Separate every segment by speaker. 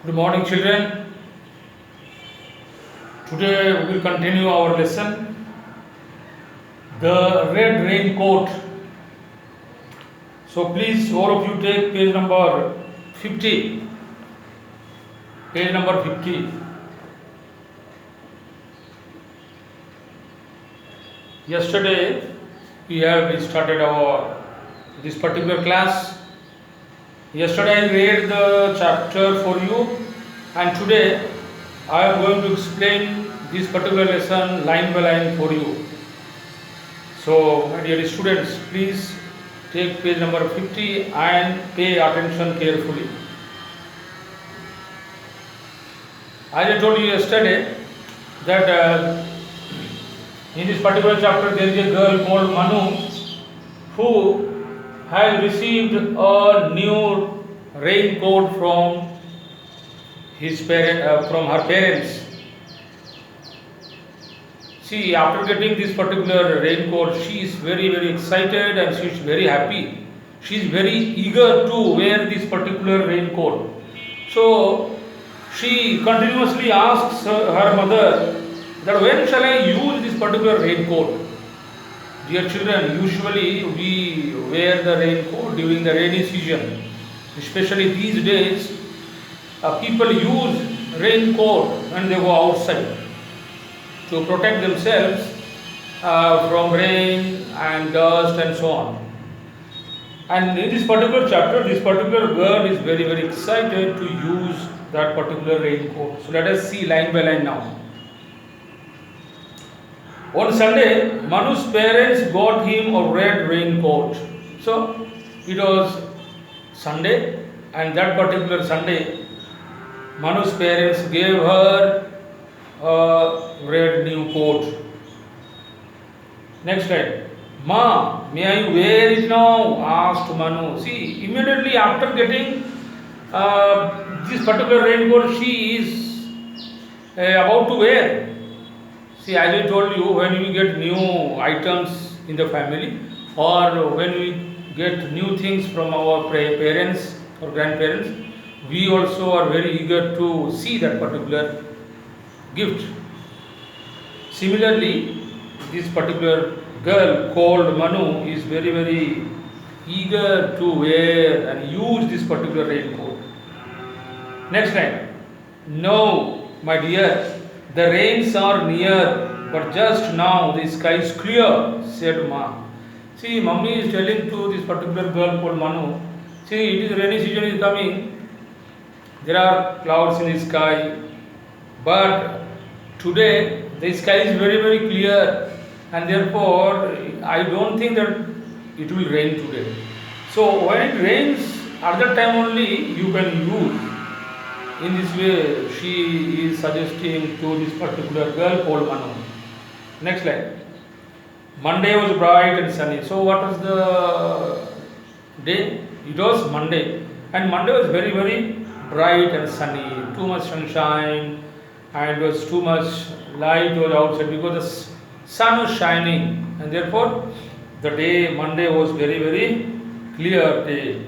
Speaker 1: Good morning, children. Today we will continue our lesson. The red raincoat. So please, all of you take page number 50. Page number 50. Yesterday we started this particular class. Yesterday I read the chapter for you, and today I am going to explain this particular lesson line by line for you. So, my dear students, please take page number 50 and pay attention carefully. As I told you yesterday that in this particular chapter there is a girl called Manu who has received a new raincoat from from her parents. See, after getting this particular raincoat, she is very excited and she is very happy. She is very eager to wear this particular raincoat. So she continuously asks her mother that when shall I use this particular raincoat? Dear children, usually we wear the raincoat during the rainy season. Especially these days, people use raincoat when they go outside to protect themselves from rain and dust and so on. And in this particular chapter, this particular girl is very excited to use that particular raincoat. So let us see line by line now. On Sunday, Manu's parents got him a red raincoat. So it was Sunday, and that particular Sunday, Manu's parents gave her a red new coat. Next slide. Ma, may I wear it now? Asked Manu. See, immediately after getting this particular raincoat, she is about to wear. See, as I told you, when we get new items in the family or when we get new things from our parents or grandparents, we also are very eager to see that particular gift. Similarly, this particular girl called Manu is very eager to wear and use this particular raincoat. Next line. No, my dear, the rains are near, but just now the sky is clear, said Ma. See, Mummy is telling to this particular girl called Manu, see, it is rainy season is coming, there are clouds in the sky, but today the sky is very clear, and therefore I don't think that it will rain today. So when it rains, at that time only you can use. In this way, she is suggesting to this particular girl called Manu. Next slide. Monday was bright and sunny. So what was the day? It was Monday. And Monday was very bright and sunny. Too much sunshine and was too much light was outside because the sun was shining. And therefore, the day Monday was very clear day.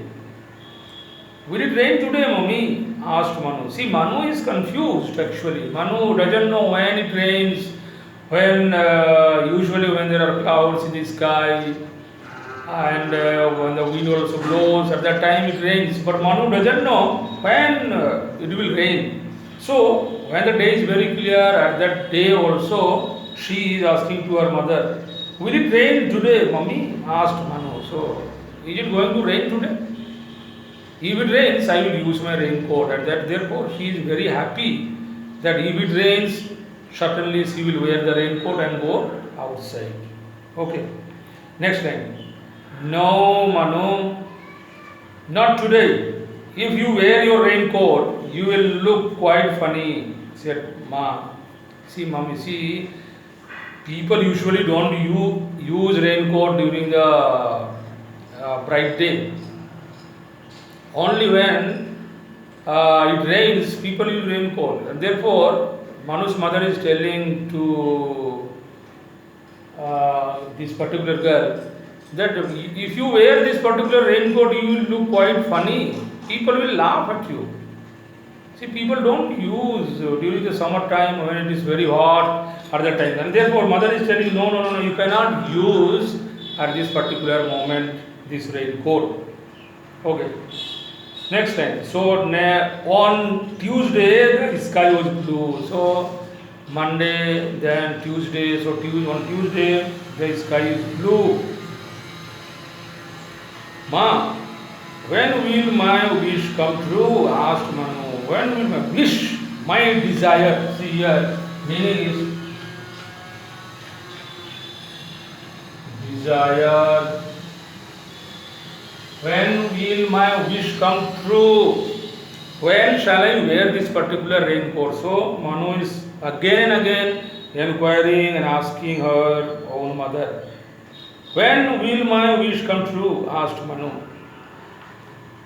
Speaker 1: Will it rain today, Mommy? Asked Manu. See, Manu is confused actually. Manu doesn't know when it rains, usually when there are clouds in the sky and when the wind also blows, at that time it rains. But Manu doesn't know when it will rain. So, when the day is very clear, at that day also, she is asking to her mother, will it rain today, Mommy? Asked Manu. So, is it going to rain today? If it rains, I will use my raincoat, and that therefore she is very happy that if it rains, certainly she will wear the raincoat and go outside. Okay. Next line. No, Manu, not today. If you wear your raincoat, you will look quite funny, said Ma. See, Mommy, see, people usually don't use raincoat during the bright day. Only when it rains, people use raincoat. And therefore, Manu's mother is telling to this particular girl that if you wear this particular raincoat, you will look quite funny. People will laugh at you. See, people don't use during the summer time when it is very hot at that time. And therefore, mother is telling, no, no, no, no, you cannot use at this particular moment this raincoat. Okay. Next time. So, on Tuesday, the sky was blue. So, Monday, then Tuesday. So, on Tuesday, the sky is blue. Ma, when will my wish come true? Asked Manu. When will my wish, my desire, see here, meaning is desire. When will my wish come true? When shall I wear this particular raincoat? So Manu is again and again inquiring and asking her own mother. When will my wish come true? Asked Manu.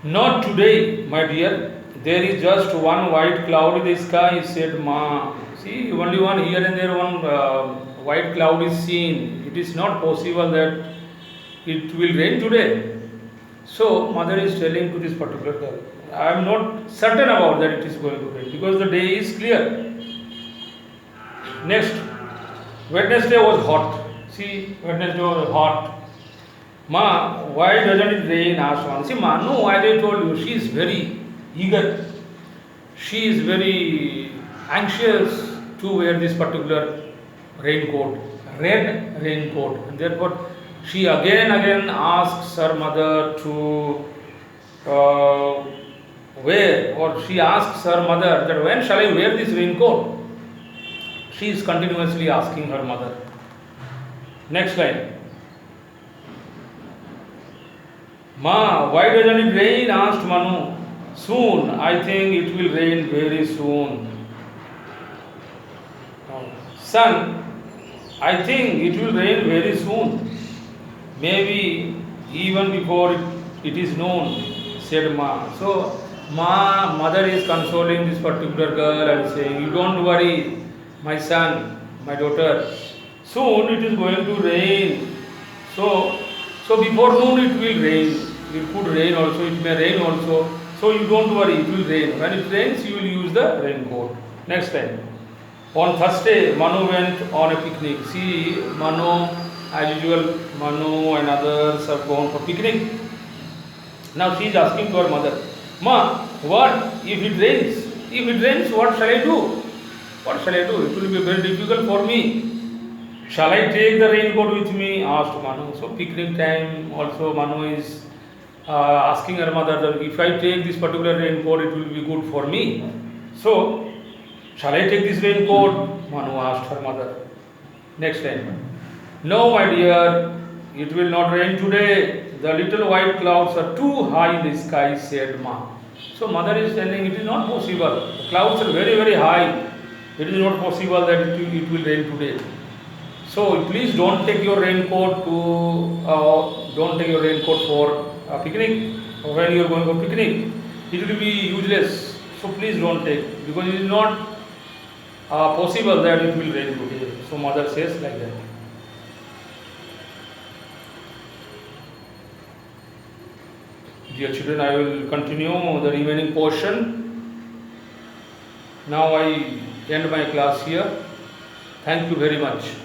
Speaker 1: Not today, my dear. There is just one white cloud in the sky, said Ma. See, only one here and there one white cloud is seen. It is not possible that it will rain today. So, mother is telling to this particular girl, I am not certain about that it is going to rain because the day is clear. Next, Wednesday was hot. See, Wednesday was hot. Ma, why doesn't it rain? Asked one. See, Ma, no, as I told you, she is very eager. She is very anxious to wear this particular raincoat, red raincoat. And therefore, she again and again asks her mother to wear, or she asks her mother that when shall I wear this raincoat? She is continuously asking her mother. Next line. Ma, why doesn't it rain? Asked Manu. Soon, I think it will rain very soon. Son, I think it will rain very soon. Maybe even before it is known, said Ma. So, mother is consoling this particular girl and saying, you don't worry, my son, my daughter. Soon it is going to rain. So before noon it will rain. It could rain also, it may rain also. So you don't worry, it will rain. When it rains, you will use the raincoat. Next time. On Thursday, Manu went on a picnic. See, Manu, as usual, Manu and others have gone for picnic. Now she is asking to her mother, Ma, what if it rains? If it rains, what shall I do? What shall I do? It will be very difficult for me. Shall I take the raincoat with me? Asked Manu. So picnic time also Manu is asking her mother that if I take this particular raincoat, it will be good for me. So, shall I take this raincoat? Manu asked her mother. Next time. No, my dear, it will not rain today. The little white clouds are too high in the sky, said Ma. So, mother is telling it is not possible. The clouds are very, very high. It is not possible that it will rain today. So, please don't take your raincoat for a picnic, or when you are going for picnic, it will be useless. So please don't take, because it is not possible that it will rain today. So mother says like that. Dear children, I will continue the remaining portion. Now I end my class here. Thank you very much.